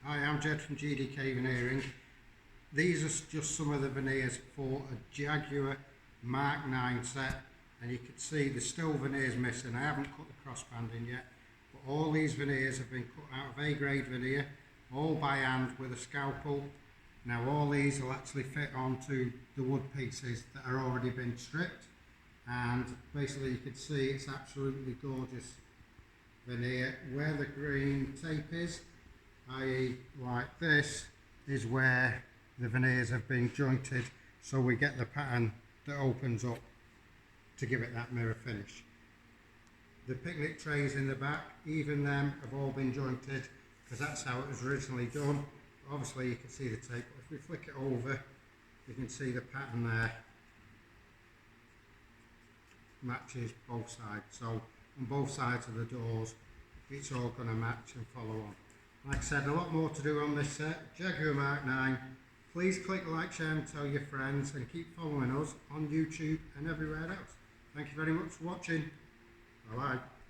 Hi, I'm Jed from GDK Veneering. These are just some of the veneers for a Jaguar Mark IX set, and you can see there's still veneers missing. I haven't cut the crossbanding yet, but all these veneers have been cut out of A-grade veneer, all by hand with a scalpel. Now all these will actually fit onto the wood pieces that are already been stripped, and basically you can see it's absolutely gorgeous veneer. Where the green tape is, i.e. like this, is where the veneers have been jointed, so we get the pattern that opens up to give it that mirror finish. The picnic trays in the back, even them have all been jointed because that's how it was originally done. Obviously you can see the tape, but if we flick it over you can see the pattern there matches both sides. So on both sides of the doors it's all going to match and follow on. Like I said, a lot more to do on this set. Jaguar Mark IX. Please click like, share and tell your friends, and keep following us on YouTube and everywhere else. Thank you very much for watching. Bye bye.